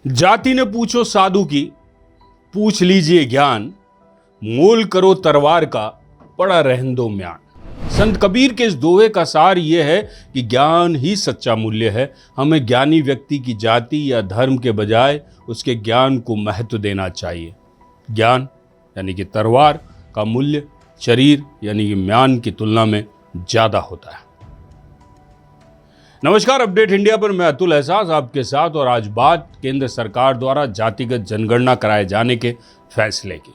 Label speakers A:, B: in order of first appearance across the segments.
A: जाति ने पूछो साधु की, पूछ लीजिए ज्ञान, मोल करो तलवार का, पड़ा रहन दो म्यान। संत कबीर के इस दोहे का सार यह है कि ज्ञान ही सच्चा मूल्य है। हमें ज्ञानी व्यक्ति की जाति या धर्म के बजाय उसके ज्ञान को महत्व देना चाहिए। ज्ञान यानी कि तलवार का मूल्य शरीर यानी कि म्यान की तुलना में ज्यादा होता है। नमस्कार, अपडेट इंडिया पर मैं अतुल एहसास आपके साथ। और आज बात केंद्र सरकार द्वारा जातिगत जनगणना कराए जाने के फैसले की।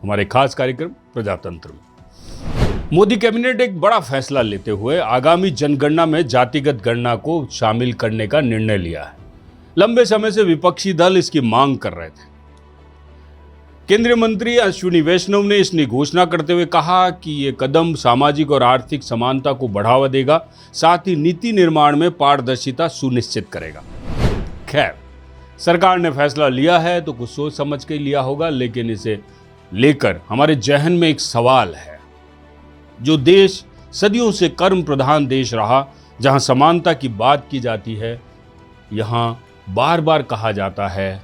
A: हमारे खास कार्यक्रम प्रजातंत्र में मोदी कैबिनेट एक बड़ा फैसला लेते हुए आगामी जनगणना में जातिगत गणना को शामिल करने का निर्णय लिया है। लंबे समय से विपक्षी दल इसकी मांग कर रहे थे। केंद्रीय मंत्री अश्विनी वैष्णव ने इसकी घोषणा करते हुए कहा कि यह कदम सामाजिक और आर्थिक समानता को बढ़ावा देगा, साथ ही नीति निर्माण में पारदर्शिता सुनिश्चित करेगा। खैर, सरकार ने फैसला लिया है तो कुछ सोच समझ के लिया होगा, लेकिन इसे लेकर हमारे जहन में एक सवाल है। जो देश सदियों से कर्म प्रधान देश रहा, जहां समानता की बात की जाती है, यहां बार बार कहा जाता है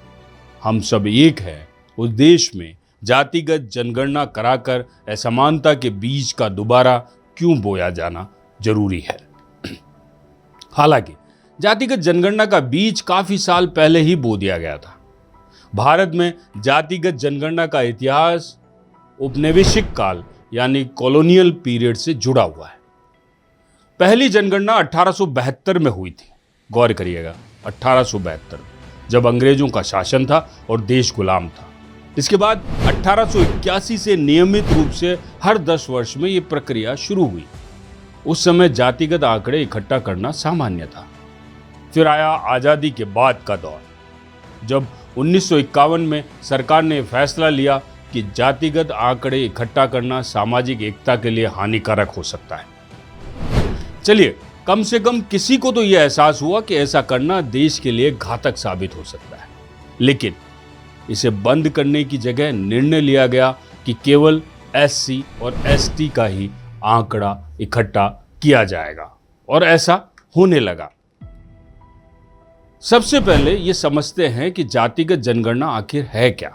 A: हम सब एक हैं, उस देश में जातिगत जनगणना कराकर असमानता के बीज का दोबारा क्यों बोया जाना जरूरी है। हालांकि जातिगत जनगणना का बीज काफी साल पहले ही बो दिया गया था। भारत में जातिगत जनगणना का इतिहास औपनिवेशिक काल यानी कॉलोनियल पीरियड से जुड़ा हुआ है। पहली जनगणना 1872 में हुई थी। गौर करिएगा, 1872, जब अंग्रेजों का शासन था और देश गुलाम था। इसके बाद 1881 से नियमित रूप से हर 10 वर्ष में यह प्रक्रिया शुरू हुई। उस समय जातिगत आंकड़े इकट्ठा करना सामान्य था। फिर आया आजादी के बाद का दौर, जब 1951 में सरकार ने फैसला लिया कि जातिगत आंकड़े इकट्ठा करना सामाजिक एकता के लिए हानिकारक हो सकता है। चलिए, कम से कम किसी को तो यह एहसास हुआ कि ऐसा करना देश के लिए घातक साबित हो सकता है। लेकिन इसे बंद करने की जगह निर्णय लिया गया कि केवल एससी और एसटी का ही आंकड़ा इकट्ठा किया जाएगा, और ऐसा होने लगा। सबसे पहले यह समझते हैं कि जातिगत जनगणना आखिर है क्या।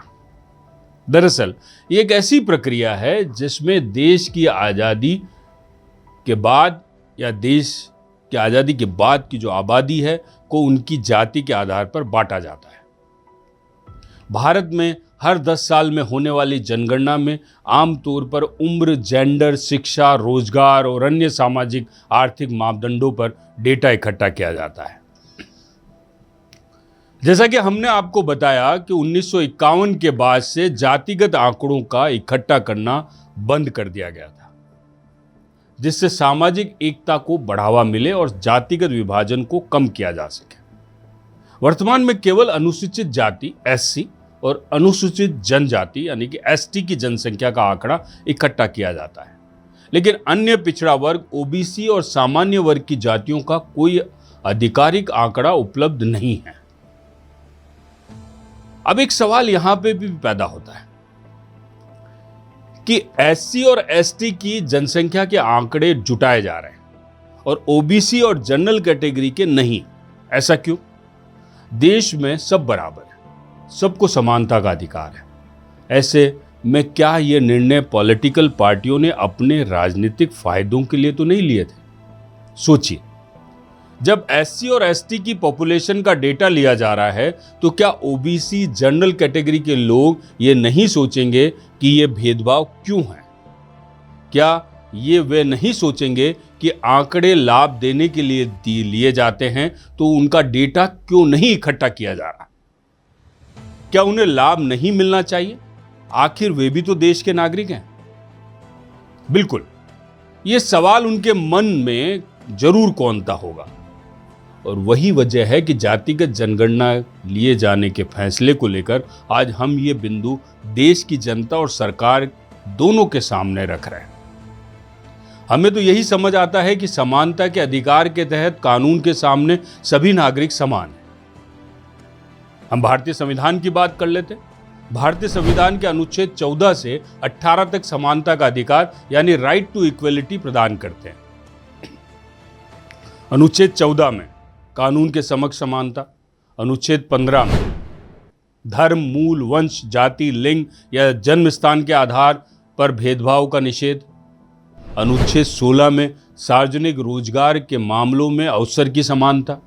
A: दरअसल ये एक ऐसी प्रक्रिया है जिसमें देश की आजादी के बाद या देश की आजादी के बाद की जो आबादी है को उनकी जाति के आधार पर बांटा जाता है। भारत में हर 10 साल में होने वाली जनगणना में आमतौर पर उम्र, जेंडर, शिक्षा, रोजगार और अन्य सामाजिक आर्थिक मापदंडों पर डेटा इकट्ठा किया जाता है। जैसा कि हमने आपको बताया कि 1951 के बाद से जातिगत आंकड़ों का इकट्ठा करना बंद कर दिया गया था, जिससे सामाजिक एकता को बढ़ावा मिले और जातिगत विभाजन को कम किया जा सके। वर्तमान में केवल अनुसूचित जाति एससी और अनुसूचित जनजाति यानी कि एसटी की जनसंख्या का आंकड़ा इकट्ठा किया जाता है, लेकिन अन्य पिछड़ा वर्ग, ओबीसी और सामान्य वर्ग की जातियों का कोई आधिकारिक आंकड़ा उपलब्ध नहीं है। अब एक सवाल यहां पे भी पैदा होता है कि एससी और एसटी की जनसंख्या के आंकड़े जुटाए जा रहे हैं और ओबीसी और जनरल कैटेगरी के नहीं। ऐसा क्यों? देश में सब बराबर है, सबको समानता का अधिकार है। ऐसे में क्या यह निर्णय पॉलिटिकल पार्टियों ने अपने राजनीतिक फायदों के लिए तो नहीं लिए थे? सोचिए, जब एससी और एसटी की पॉपुलेशन का डेटा लिया जा रहा है तो क्या ओबीसी, जनरल कैटेगरी के लोग ये नहीं सोचेंगे कि ये भेदभाव क्यों है? क्या ये वे नहीं सोचेंगे कि आंकड़े लाभ देने के लिए लिए जाते हैं तो उनका डेटा क्यों नहीं इकट्ठा किया जा रहा? क्या उन्हें लाभ नहीं मिलना चाहिए? आखिर वे भी तो देश के नागरिक हैं। बिल्कुल, ये सवाल उनके मन में जरूर कौंधता होगा, और वही वजह है कि जातिगत जनगणना लिए जाने के फैसले को लेकर आज हम ये बिंदु देश की जनता और सरकार दोनों के सामने रख रहे हैं। हमें तो यही समझ आता है कि समानता के अधिकार के तहत कानून के सामने सभी नागरिक समान हैं। हम भारतीय संविधान की बात कर लेते हैं। भारतीय संविधान के अनुच्छेद 14 से 18 तक समानता का अधिकार यानी राइट टू इक्वलिटी प्रदान करते हैं। अनुच्छेद 14 में कानून के समक्ष समानता, अनुच्छेद 15 में धर्म, मूल, वंश, जाति, लिंग या जन्म स्थान के आधार पर भेदभाव का निषेध। अनुच्छेद 16 में सार्वजनिक रोजगार के मामलों में अवसर की समानता।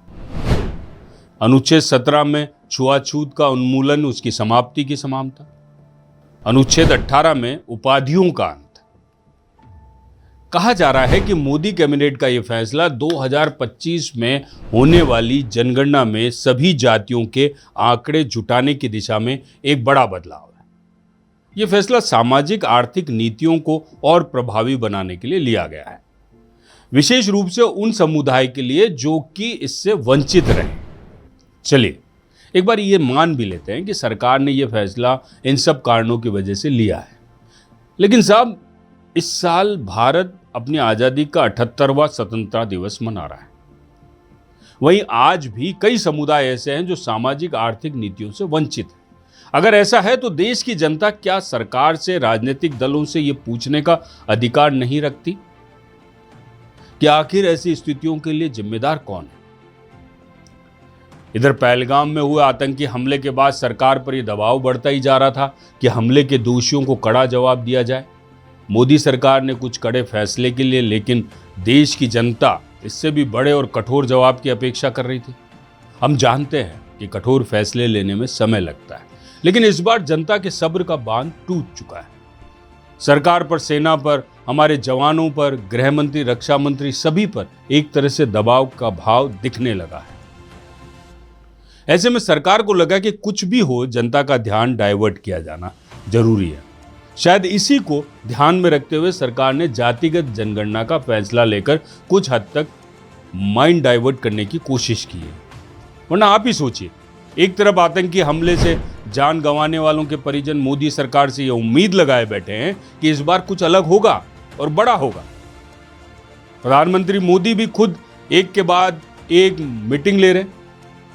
A: अनुच्छेद 17 में छुआछूत का उन्मूलन, उसकी समाप्ति की समानता। अनुच्छेद 18 में उपाधियों का अंत। कहा जा रहा है कि मोदी कैबिनेट का यह फैसला 2025 में होने वाली जनगणना में सभी जातियों के आंकड़े जुटाने की दिशा में एक बड़ा बदलाव है। यह फैसला सामाजिक आर्थिक नीतियों को और प्रभावी बनाने के लिए लिया गया है, विशेष रूप से उन समुदाय के लिए जो कि इससे वंचित रहे। चलिए एक बार ये मान भी लेते हैं कि सरकार ने यह फैसला इन सब कारणों की वजह से लिया है। लेकिन साहब, इस साल भारत अपनी आजादी का 78वां स्वतंत्रता दिवस मना रहा है। वहीं आज भी कई समुदाय ऐसे हैं जो सामाजिक आर्थिक नीतियों से वंचित हैं। अगर ऐसा है तो देश की जनता क्या सरकार से, राजनीतिक दलों से यह पूछने का अधिकार नहीं रखती कि आखिर ऐसी स्थितियों के लिए जिम्मेदार कौन है? इधर पहलगाम में हुए आतंकी हमले के बाद सरकार पर यह दबाव बढ़ता ही जा रहा था कि हमले के दोषियों को कड़ा जवाब दिया जाए। मोदी सरकार ने कुछ कड़े फैसले के लिए, लेकिन देश की जनता इससे भी बड़े और कठोर जवाब की अपेक्षा कर रही थी। हम जानते हैं कि कठोर फैसले लेने में समय लगता है, लेकिन इस बार जनता के सब्र का बांध टूट चुका है। सरकार पर, सेना पर, हमारे जवानों पर, गृह मंत्री, रक्षा मंत्री, सभी पर एक तरह से दबाव का भाव दिखने लगा है। ऐसे में सरकार को लगा कि कुछ भी हो, जनता का ध्यान डाइवर्ट किया जाना जरूरी है। शायद इसी को ध्यान में रखते हुए सरकार ने जातिगत जनगणना का फैसला लेकर कुछ हद तक माइंड डाइवर्ट करने की कोशिश की है। वरना आप ही सोचिए, एक तरफ आतंकी हमले से जान गंवाने वालों के परिजन मोदी सरकार से यह उम्मीद लगाए बैठे हैं कि इस बार कुछ अलग होगा और बड़ा होगा। प्रधानमंत्री मोदी भी खुद एक के बाद एक मीटिंग ले रहे हैं,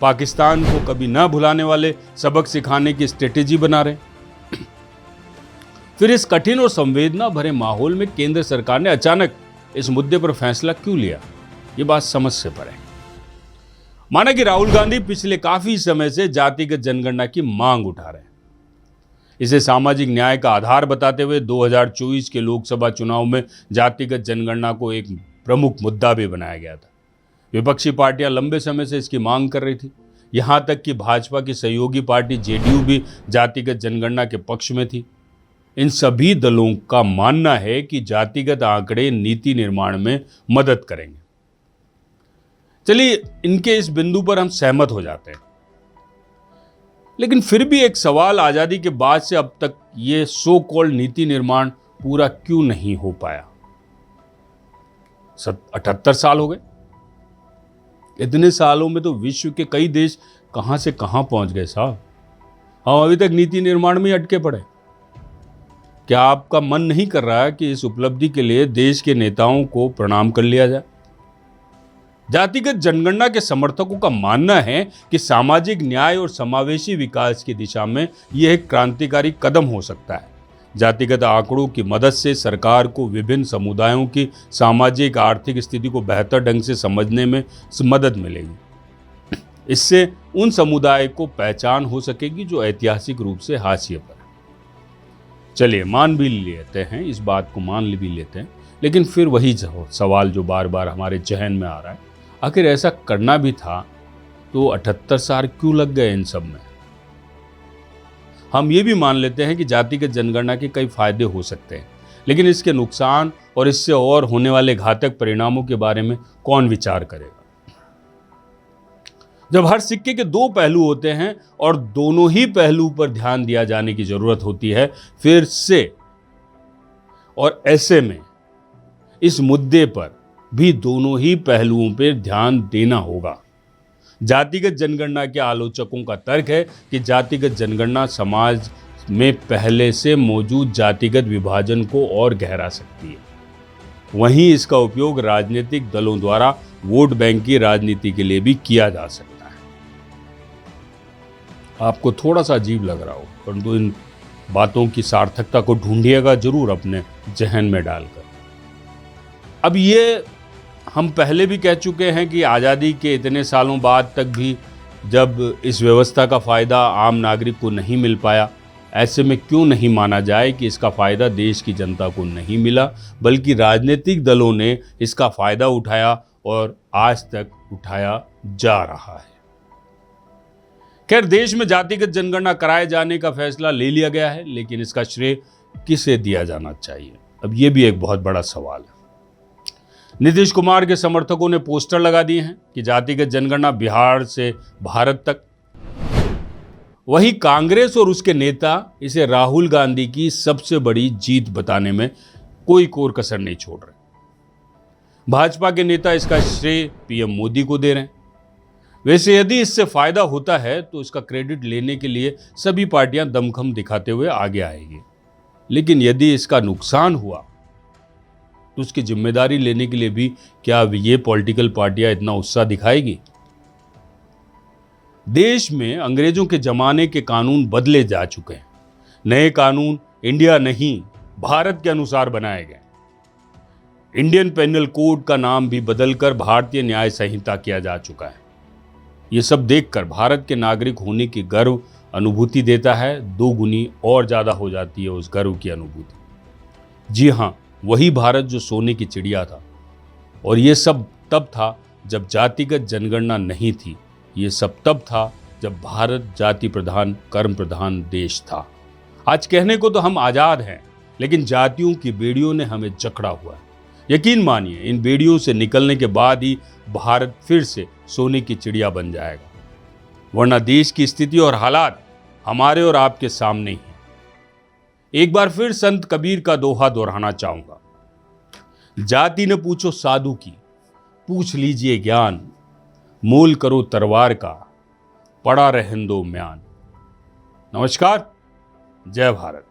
A: पाकिस्तान को कभी ना भुलाने वाले सबक सिखाने की स्ट्रेटेजी बना रहे हैं। फिर इस कठिन और संवेदना भरे माहौल में केंद्र सरकार ने अचानक इस मुद्दे पर फैसला क्यों लिया, ये बात समझ से परे है। माना कि राहुल गांधी पिछले काफी समय से जातिगत जनगणना की मांग उठा रहे हैं। इसे सामाजिक न्याय का आधार बताते हुए 2024 के लोकसभा चुनाव में जातिगत जनगणना को एक प्रमुख मुद्दा भी बनाया गया था। विपक्षी पार्टियां लंबे समय से इसकी मांग कर रही थी। यहां तक कि भाजपा की सहयोगी पार्टी जेडीयू भी जातिगत जनगणना के पक्ष में थी। इन सभी दलों का मानना है कि जातिगत आंकड़े नीति निर्माण में मदद करेंगे। चलिए, इनके इस बिंदु पर हम सहमत हो जाते हैं, लेकिन फिर भी एक सवाल, आजादी के बाद से अब तक ये सो कॉल्ड नीति निर्माण पूरा क्यों नहीं हो पाया? 78 साल हो गए। इतने सालों में तो विश्व के कई देश कहां से कहां पहुंच गए साहब। हम अभी तक नीति निर्माण में अटके पड़े। क्या आपका मन नहीं कर रहा है कि इस उपलब्धि के लिए देश के नेताओं को प्रणाम कर लिया जाए? जातिगत जनगणना के समर्थकों का मानना है कि सामाजिक न्याय और समावेशी विकास की दिशा में यह एक क्रांतिकारी कदम हो सकता है। जातिगत आंकड़ों की मदद से सरकार को विभिन्न समुदायों की सामाजिक आर्थिक स्थिति को बेहतर ढंग से समझने में मदद मिलेगी। इससे उन समुदाय को पहचान हो सकेगी जो ऐतिहासिक रूप से हाशिए पर है। चलिए, मान भी लेते हैं, इस बात को मान भी लेते हैं, लेकिन फिर वही सवाल जो बार बार हमारे जहन में आ रहा है, आखिर ऐसा करना भी था तो 78 साल क्यों लग गए इन सब में? हम ये भी मान लेते हैं कि जातिगत जनगणना के कई फायदे हो सकते हैं, लेकिन इसके नुकसान और इससे और होने वाले घातक परिणामों के बारे में कौन विचार करेगा? जब हर सिक्के के दो पहलू होते हैं और दोनों ही पहलू पर ध्यान दिया जाने की जरूरत होती है फिर से, और ऐसे में इस मुद्दे पर भी दोनों ही पहलुओं पर ध्यान देना होगा। जातिगत जनगणना के आलोचकों का तर्क है कि जातिगत जनगणना समाज में पहले से मौजूद जातिगत विभाजन को और गहरा सकती है। वहीं इसका उपयोग राजनीतिक दलों द्वारा वोट बैंक की राजनीति के लिए भी किया जा सकता है। आपको थोड़ा सा अजीब लग रहा हो, परंतु इन बातों की सार्थकता को ढूंढिएगा जरूर अपने जहन में डालकर। अब ये हम पहले भी कह चुके हैं कि आज़ादी के इतने सालों बाद तक भी जब इस व्यवस्था का फ़ायदा आम नागरिक को नहीं मिल पाया, ऐसे में क्यों नहीं माना जाए कि इसका फ़ायदा देश की जनता को नहीं मिला, बल्कि राजनीतिक दलों ने इसका फ़ायदा उठाया और आज तक उठाया जा रहा है। खैर, देश में जातिगत जनगणना कराए जाने का फैसला ले लिया गया है, लेकिन इसका श्रेय किसे दिया जाना चाहिए, अब यह भी एक बहुत बड़ा सवाल है। नीतीश कुमार के समर्थकों ने पोस्टर लगा दिए हैं कि जातिगत जनगणना बिहार से भारत तक। वहीं कांग्रेस और उसके नेता इसे राहुल गांधी की सबसे बड़ी जीत बताने में कोई कोर कसर नहीं छोड़ रहे। भाजपा के नेता इसका श्रेय पीएम मोदी को दे रहे हैं। वैसे यदि इससे फायदा होता है तो इसका क्रेडिट लेने के लिए सभी पार्टियां दमखम दिखाते हुए आगे आएंगी, लेकिन यदि इसका नुकसान हुआ तो उसकी जिम्मेदारी लेने के लिए भी क्या ये पॉलिटिकल पार्टियां इतना उत्साह दिखाएगी? देश में अंग्रेजों के जमाने के कानून बदले जा चुके हैं। नए कानून इंडिया नहीं, भारत के अनुसार बनाए गए। इंडियन पेनल कोड का नाम भी बदलकर भारतीय न्याय संहिता किया जा चुका है। ये सब देखकर भारत के नागरिक होने की गर्व अनुभूति देता है, दो गुनी और ज्यादा हो जाती है उस गर्व की अनुभूति। जी हाँ, वही भारत जो सोने की चिड़िया था। और ये सब तब था जब जातिगत जनगणना नहीं थी। ये सब तब था जब भारत जाति प्रधान कर्म प्रधान देश था। आज कहने को तो हम आज़ाद हैं, लेकिन जातियों की बेड़ियों ने हमें जकड़ा हुआ है। यकीन मानिए, इन बेड़ियों से निकलने के बाद ही भारत फिर से सोने की चिड़िया बन जाएगा, वरना देश की स्थिति और हालात हमारे और आपके सामने ही। एक बार फिर संत कबीर का दोहा दोहराना चाहूंगा, जाति न पूछो साधु की, पूछ लीजिए ज्ञान, मोल करो तलवार का, पड़ा रहन दो म्यान। नमस्कार, जय भारत।